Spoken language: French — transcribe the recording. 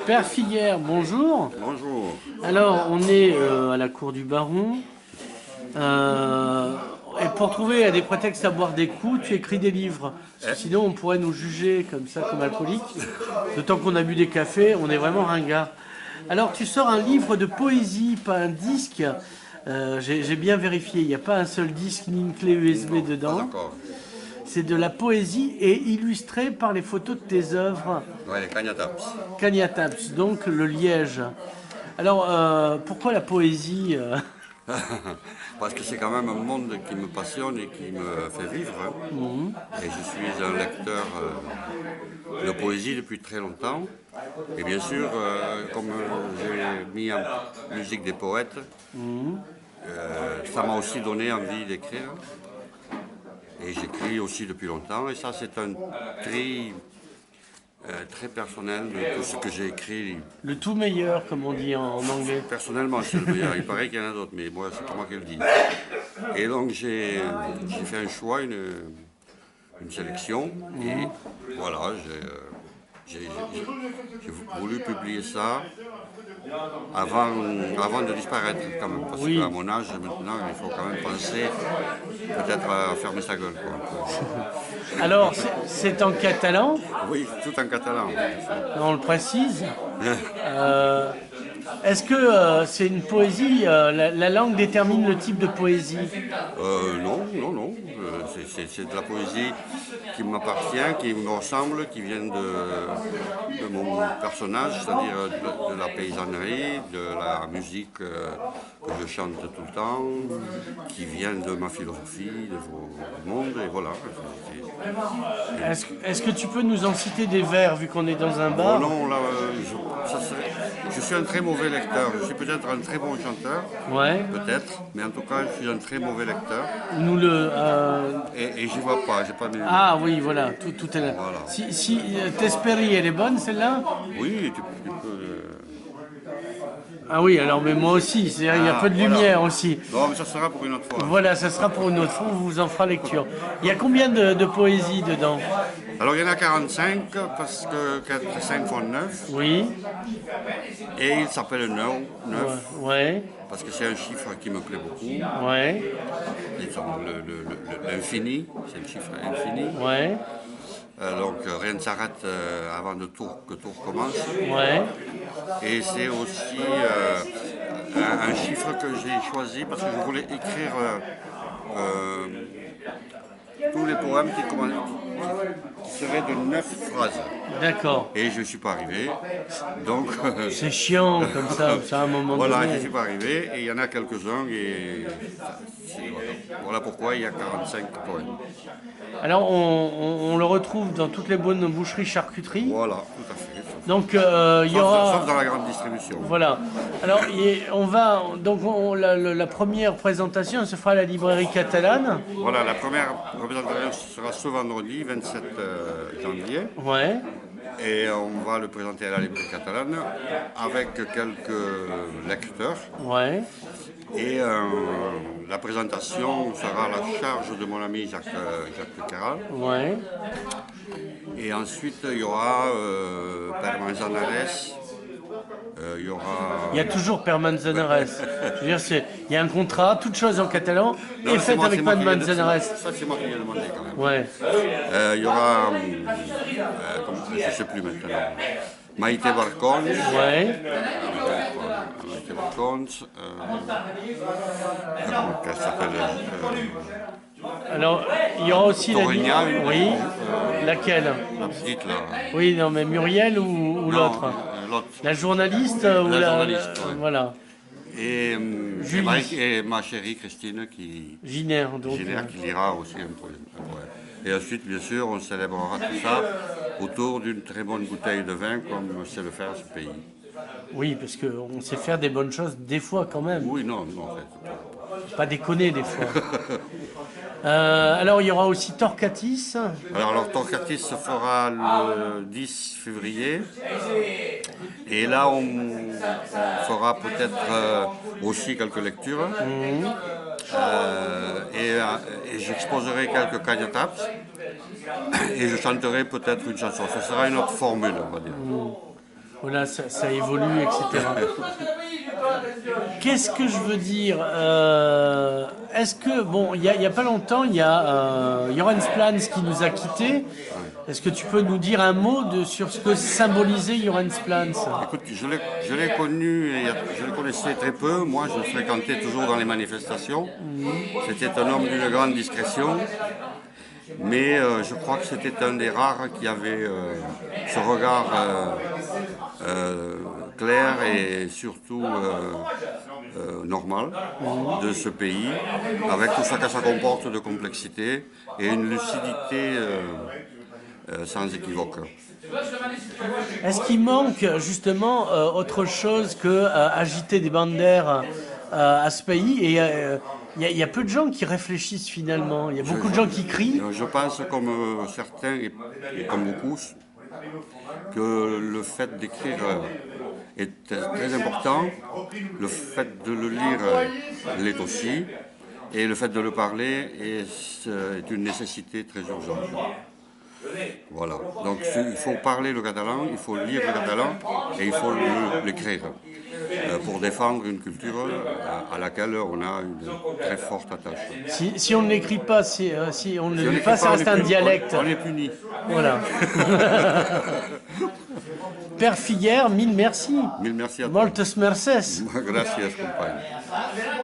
Père Figuère, bonjour. Bonjour. Alors, on est à la cour du Baron. Et pour trouver des prétextes à boire des coups, tu écris des livres. Parce que sinon, on pourrait nous juger comme ça, comme alcooliques. D'autant qu'on a bu des cafés, on est vraiment ringard. Alors, tu sors un livre de poésie, pas un disque. J'ai bien vérifié, il n'y a pas un seul disque ni une clé USB dedans. D'accord. C'est de la poésie et illustré par les photos de tes œuvres. Ouais, les Cagnataps. Cagnataps, donc le liège. Alors, pourquoi la poésie Parce que c'est quand même un monde qui me passionne et qui me fait vivre. Et je suis un lecteur de poésie depuis très longtemps. Et bien sûr, comme j'ai mis en musique des poètes, ça m'a aussi donné envie d'écrire. Et j'écris aussi depuis longtemps. Et ça, c'est un tri très personnel de tout ce que j'ai écrit. Le tout meilleur, comme on dit en anglais. Personnellement, c'est le meilleur. Il paraît qu'il y en a d'autres, mais moi, c'est pas moi qui le dis. Et donc, j'ai fait un choix, une sélection. Et voilà, j'ai voulu publier ça avant de disparaître, quand même. Parce qu'à mon âge, maintenant, il faut quand même penser peut-être à fermer sa gueule, quoi. Alors, c'est en catalan, Oui, tout en catalan. on le précise. Est-ce que c'est une poésie, la langue détermine le type de poésie? Non. C'est de la poésie qui m'appartient, qui me ressemble, qui vient de mon personnage, c'est-à-dire de la paysannerie, de la musique que je chante tout le temps, qui vient de ma philosophie, du monde, et voilà. Est-ce que tu peux nous en citer des vers, vu qu'on est dans un bar? Non, là, je suis un très mauvais lecteur. Je suis peut-être un très bon chanteur, Ouais. peut-être, mais en tout cas, je suis un très mauvais lecteur. Nous le. Et j'y vois pas, j'ai pas de... Ah oui, voilà, tout est là. Voilà. Si Tesperi, elle est bonne, celle-là? Oui, tu peux... Ah oui, alors mais moi aussi, c'est-à-dire il y a peu de voilà. lumière aussi. Non, mais ça sera pour une autre fois. Voilà, ça sera pour une autre fois, on vous en fera lecture. Il y a combien de poésie dedans? Alors, il y en a 45, parce que 4 et 5 font 9. Oui. Et il s'appelle 9, Ouais. parce que c'est un chiffre qui me plaît beaucoup. Ouais. L'infini, c'est le chiffre infini. Ouais. Donc, rien ne s'arrête avant que tout recommence. Ouais. Et c'est aussi un chiffre que j'ai choisi parce que je voulais écrire tous les poèmes qui seraient de 9 phrases. D'accord. Et je ne suis pas arrivé. Donc, C'est chiant comme ça à un moment voilà, je donné. ne suis pas arrivé. Et il y en a quelques-uns. Et voilà pourquoi il y a 45 poèmes. Alors on le retrouve dans toutes les bonnes boucheries-charcuteries. Voilà, tout à fait. Donc il y aura. Sauf dans la grande distribution. Voilà. Alors on va donc la première présentation se fera à la librairie catalane. Voilà, la première représentation sera ce vendredi, 27 janvier. Ouais. Et on va le présenter à la librairie catalane avec quelques lecteurs. Ouais. Et la présentation sera à la charge de mon ami Jacques Caral. Ouais. Et ensuite, il y aura Per Manzanares. Il y aura... Il y a toujours Per Manzanares. Je veux dire, il y a un contrat, toute chose en catalan, et faite avec Per Manzanares. Ça, c'est moi qui l'ai demandé quand même. Ouais. Il y aura, je ne sais plus maintenant, Maïté Barcons. Ouais. Maïté Barcons. Comment elle s'appelle Alors, il y aura aussi Torigna, Oui. Laquelle? la petite là. Oui, non, mais Muriel ou l'autre? L'autre. La journaliste ou La journaliste, ouais. Voilà. Et Julie. et ma chérie Christine Giner, donc. qui lira aussi un poème. Et ensuite, bien sûr, on célébrera tout ça autour d'une très bonne bouteille de vin, comme sait le faire ce pays. Oui, parce qu'on sait faire des bonnes choses des fois quand même. Oui, non, en fait. Pas déconner des fois. Alors il y aura aussi Torcatis. Alors Torcatis se fera le 10 février. Et là, on fera peut-être aussi quelques lectures. Et j'exposerai quelques cagnataps. Et je chanterai peut-être une chanson. Ce sera une autre formule, on va dire. Voilà, ça évolue, etc. Qu'est-ce que je veux dire est-ce que, bon, il y a pas longtemps, il y a Joran Splans qui nous a quittés. Est-ce que tu peux nous dire un mot sur ce que symbolisait Joran Splans? Écoute, je l'ai connu, je le connaissais très peu. Moi, je le fréquentais toujours dans les manifestations. C'était un homme d'une grande discrétion. Mais je crois que c'était un des rares qui avait ce regard clair et surtout normal de ce pays, avec tout ce que ça comporte de complexité et une lucidité sans équivoque. Est-ce qu'il manque justement autre chose que agiter des banderes à ce pays? Et il y a peu de gens qui réfléchissent finalement. Il y a beaucoup de gens qui crient. Je pense, comme certains et comme beaucoup, que le fait d'écrire est très important, le fait de le lire l'est aussi, et le fait de le parler est une nécessité très urgente. Voilà, donc il faut parler le catalan, il faut lire le catalan et il faut l'écrire pour défendre une culture à laquelle on a une très forte attache. Si on ne l'écrit pas, si on ne le lit pas, ça reste un dialecte. On est puni. Voilà. Père Figuère, mille merci. Mille merci à toi. Moltes merces. Gracias, compagne.